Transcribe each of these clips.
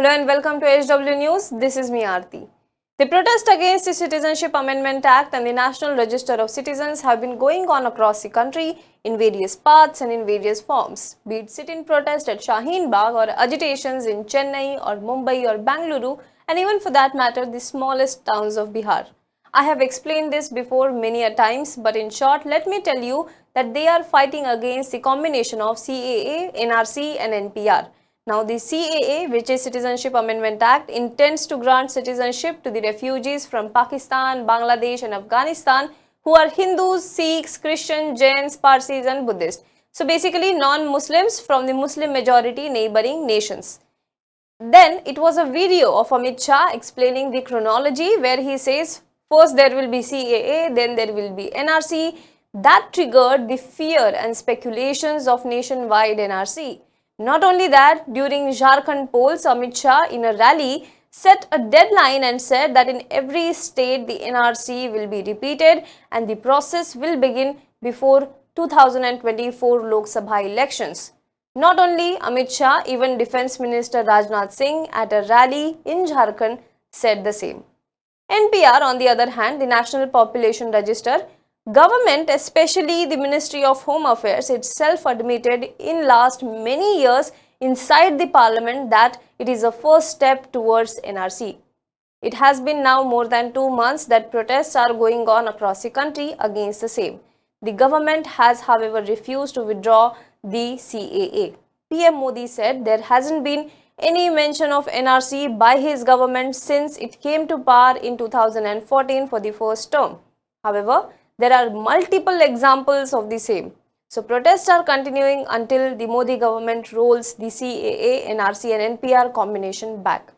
Hello and welcome to HW News. This is me Arti. The protest against the Citizenship Amendment Act and the National Register of Citizens have been going on across the country in various paths and in various forms, be it sit-in protest at Shaheen Bagh or agitations in Chennai or Mumbai or Bengaluru, and even for that matter the smallest towns of Bihar. I have explained this before many a times, but in short, let me tell you that they are fighting against the combination of CAA, NRC and NPR. Now, the CAA, which is Citizenship Amendment Act, intends to grant citizenship to the refugees from Pakistan, Bangladesh and Afghanistan who are Hindus, Sikhs, Christians, Jains, Parsis and Buddhists. So, basically non-Muslims from the Muslim majority neighboring nations. Then, it was a video of Amit Shah explaining the chronology where he says, first there will be CAA, then there will be NRC. That triggered the fear and speculations of nationwide NRC. Not only that, during Jharkhand polls, Amit Shah in a rally set a deadline and said that in every state the NRC will be repeated and the process will begin before 2024 Lok Sabha elections. Not only Amit Shah, even Defence Minister Rajnath Singh at a rally in Jharkhand said the same. NPR, on the other hand, the National Population Register, government, especially the Ministry of Home Affairs itself admitted in last many years inside the parliament that it is a first step towards NRC. It has been now more than 2 months that protests are going on across the country against the same. The government has, however, refused to withdraw the CAA. PM Modi said there hasn't been any mention of NRC by his government since it came to power in 2014 for the first term. However, there are multiple examples of the same. So, protests are continuing until the Modi government rolls the CAA, NRC and NPR combination back.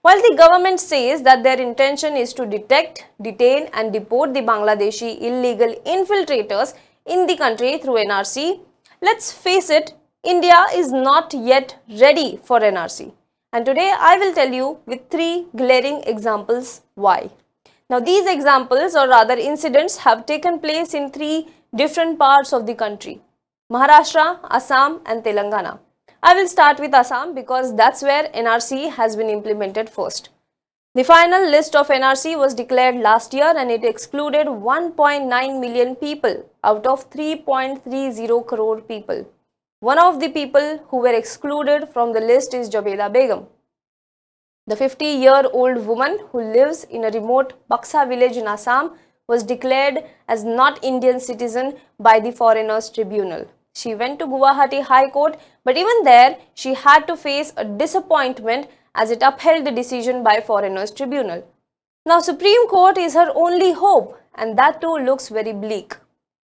While the government says that their intention is to detect, detain and deport the Bangladeshi illegal infiltrators in the country through NRC, let's face it, India is not yet ready for NRC. And today I will tell you with 3 glaring examples why. Now, these examples or rather incidents have taken place in 3 different parts of the country: Maharashtra, Assam and Telangana. I will start with Assam because that's where NRC has been implemented first. The final list of NRC was declared last year and it excluded 1.9 million people out of 3.30 crore people. One of the people who were excluded from the list is Jabeda Begum. The 50-year-old woman who lives in a remote Baksa village in Assam was declared as not Indian citizen by the Foreigners Tribunal. She went to Guwahati High Court, but even there she had to face a disappointment as it upheld the decision by Foreigners Tribunal. Now, Supreme Court is her only hope and that too looks very bleak.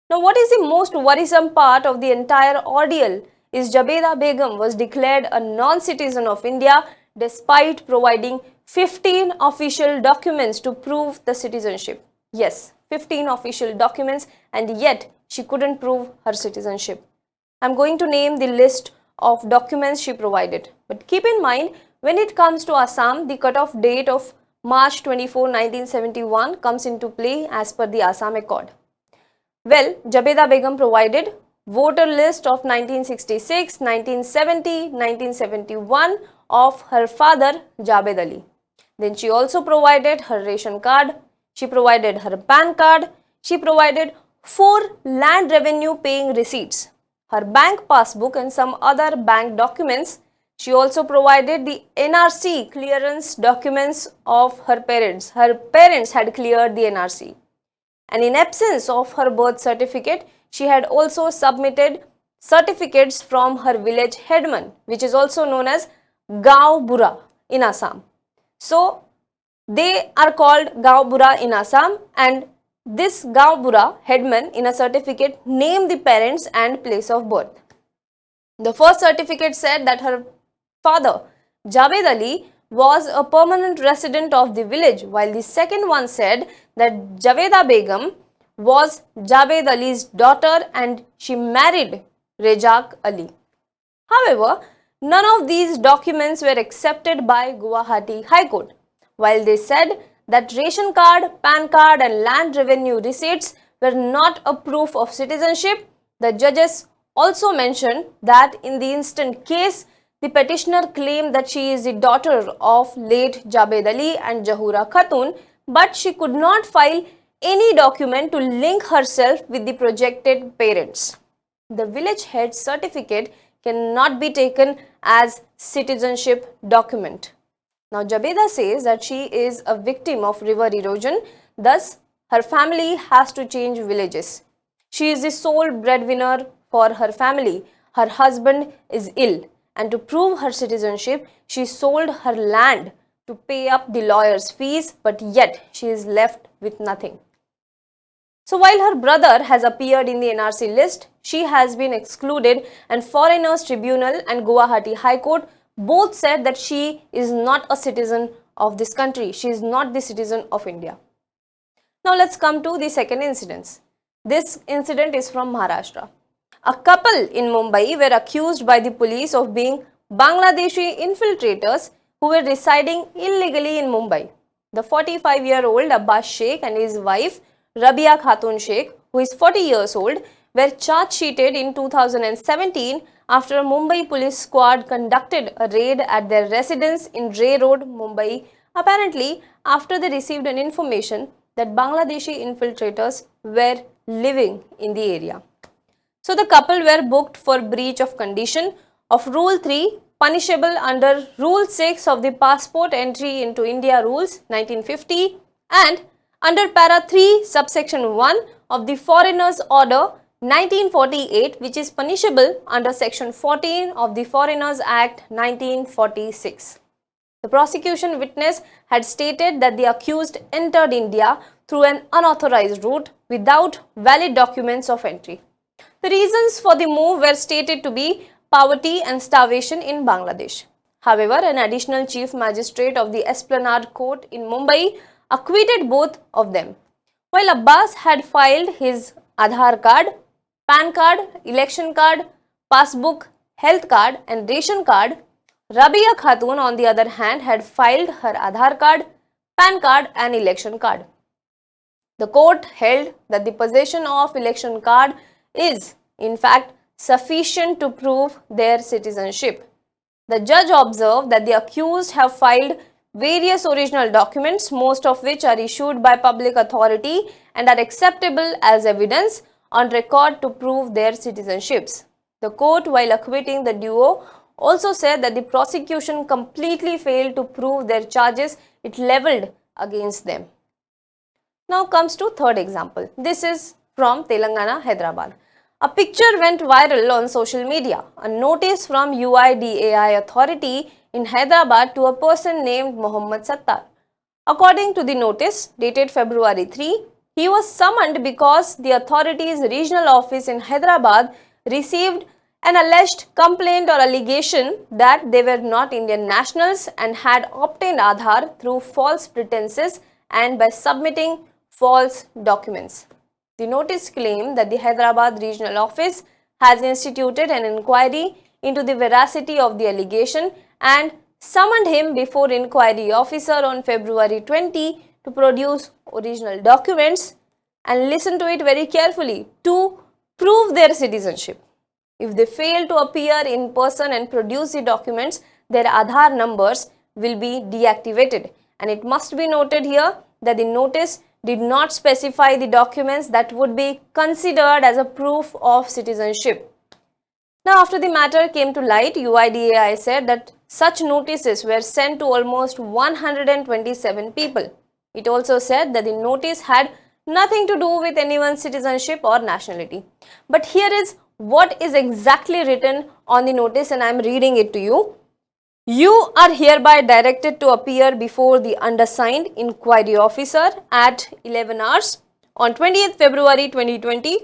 Now, what is the most worrisome part of the entire ordeal is Jabeda Begum was declared a non-citizen of India despite providing 15 official documents to prove the citizenship. Yes, 15 official documents, and yet she couldn't prove her citizenship. I'm going to name the list of documents she provided. But keep in mind, when it comes to Assam, the cutoff date of March 24, 1971 comes into play as per the Assam Accord. Well, Jabeda Begum provided voter list of 1966, 1970, 1971 of her father Javed Ali. Then she also provided her ration card, she provided her PAN card, she provided 4 land revenue paying receipts, her bank passbook and some other bank documents. She also provided the NRC clearance documents of her parents. Her parents had cleared the NRC. And in absence of her birth certificate, she had also submitted certificates from her village headman, which is also known as Gaon Bura in Assam. So, they are called Gaon Bura in Assam, and this Gaon Bura headman in a certificate named the parents and place of birth. The first certificate said that her father, Javed Ali, was a permanent resident of the village, while the second one said that Jabeda Begum was Javed Ali's daughter and she married Rejak Ali. However, none of these documents were accepted by Guwahati High Court. While they said that ration card, PAN card and land revenue receipts were not a proof of citizenship, the judges also mentioned that in the instant case, The petitioner claimed that she is the daughter of late Jabed Ali and Jahura Khatun, but she could not file any document to link herself with the projected parents. The village head certificate cannot be taken as citizenship document. Now, Jabeda says that she is a victim of river erosion, thus her family has to change villages. She is the sole breadwinner for her family. Her husband is ill, and to prove her citizenship, she sold her land to pay up the lawyer's fees, but yet she is left with nothing. So while her brother has appeared in the NRC list, she has been excluded, and Foreigners Tribunal and Guwahati High Court both said that she is not a citizen of this country. She is not the citizen of India. Now let's come to the second incident. This incident is from Maharashtra. A couple in Mumbai were accused by the police of being Bangladeshi infiltrators who were residing illegally in Mumbai. The 45-year-old Abbas Sheikh and his wife Rabia Khatun Sheikh, who is 40 years old, were charge-sheeted in 2017 after a Mumbai police squad conducted a raid at their residence in Ray Road, Mumbai, apparently after they received an information that Bangladeshi infiltrators were living in the area. So the couple were booked for breach of condition of Rule 3, punishable under Rule 6 of the Passport Entry into India Rules 1950 and under Para 3, subsection 1 of the Foreigners Order 1948, which is punishable under Section 14 of the Foreigners Act 1946. The prosecution witness had stated that the accused entered India through an unauthorized route without valid documents of entry. The reasons for the move were stated to be poverty and starvation in Bangladesh. However, an additional chief magistrate of the Esplanade Court in Mumbai acquitted both of them. While Abbas had filed his Aadhar card, PAN card, election card, passbook, health card and ration card, Rabia Khatun on the other hand had filed her Aadhar card, PAN card and election card. The court held that the possession of election card is in fact sufficient to prove their citizenship. The judge observed that the accused have filed various original documents, most of which are issued by public authority and are acceptable as evidence on record to prove their citizenships. The court, while acquitting the duo, also said that the prosecution completely failed to prove their charges it levelled against them. Now comes to third example. This is from Telangana, Hyderabad. A picture went viral on social media. A notice from UIDAI authority in Hyderabad to a person named Mohammad Sattar. According to the notice dated February 3, he was summoned because the authority's regional office in Hyderabad received an alleged complaint or allegation that they were not Indian nationals and had obtained Aadhar through false pretenses and by submitting false documents. The notice claimed that the Hyderabad regional office has instituted an inquiry into the veracity of the allegation and summoned him before inquiry officer on February 20 to produce original documents and listen to it very carefully to prove their citizenship. If they fail to appear in person and produce the documents, their Aadhar numbers will be deactivated. And it must be noted here that the notice did not specify the documents that would be considered as a proof of citizenship. Now, after the matter came to light, UIDAI said that such notices were sent to almost 127 people. It also said that the notice had nothing to do with anyone's citizenship or nationality. But here is what is exactly written on the notice, and I am reading it to you. You are hereby directed to appear before the undersigned inquiry officer at 11 hours on 20th February 2020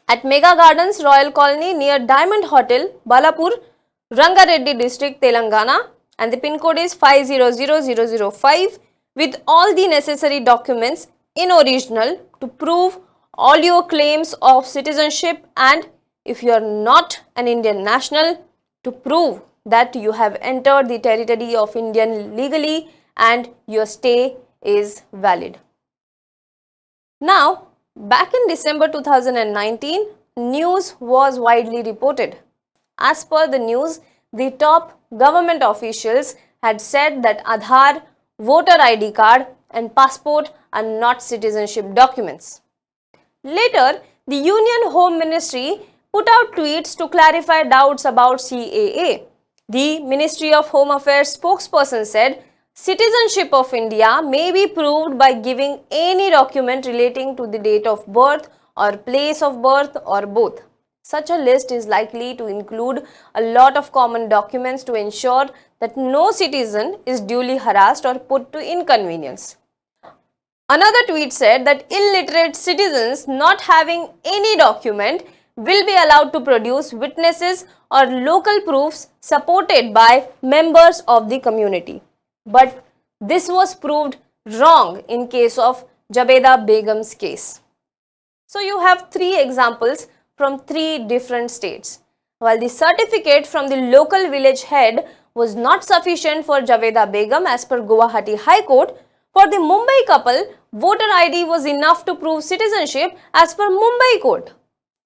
at Mega Gardens Royal Colony near Diamond Hotel, Balapur, Rangareddy District, Telangana, and the pin code is 500005 with all the necessary documents in original to prove all your claims of citizenship, and if you are not an Indian national, to prove that you have entered the territory of India legally and your stay is valid. Now, back in December 2019, news was widely reported. As per the news, the top government officials had said that Aadhar, voter ID card and passport are not citizenship documents. Later, the Union Home Ministry put out tweets to clarify doubts about CAA. The Ministry of Home Affairs spokesperson said, citizenship of India may be proved by giving any document relating to the date of birth or place of birth or both. Such a list is likely to include a lot of common documents to ensure that no citizen is duly harassed or put to inconvenience. Another tweet said that illiterate citizens not having any document will be allowed to produce witnesses or local proofs supported by members of the community. But this was proved wrong in case of Jabeda Begum's case. So you have three examples from three different states. While the certificate from the local village head was not sufficient for Jabeda Begum as per Guwahati High Court, for the Mumbai couple, voter ID was enough to prove citizenship as per Mumbai court.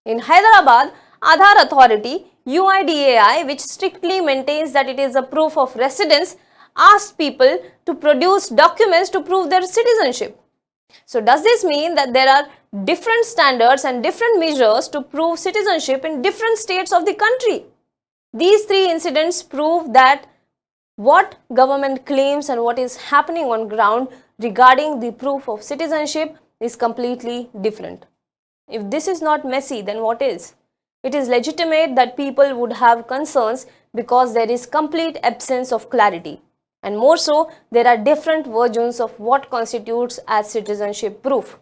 In Hyderabad, Aadhar authority UIDAI, which strictly maintains that it is a proof of residence, asked people to produce documents to prove their citizenship. So does this mean that there are different standards and different measures to prove citizenship in different states of the country? These three incidents prove that what government claims and what is happening on ground regarding the proof of citizenship is completely different. If this is not messy, then what is? It is legitimate that people would have concerns because there is complete absence of clarity. And more so, there are different versions of what constitutes as citizenship proof.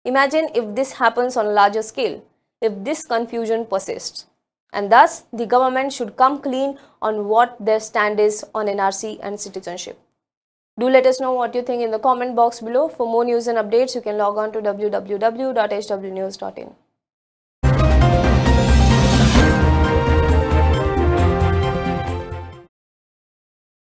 Imagine if this happens on a larger scale, if this confusion persists. And thus, the government should come clean on what their stand is on NRC and citizenship. Do let us know what you think in the comment box below. For more news and updates, you can log on to www.hwnews.in.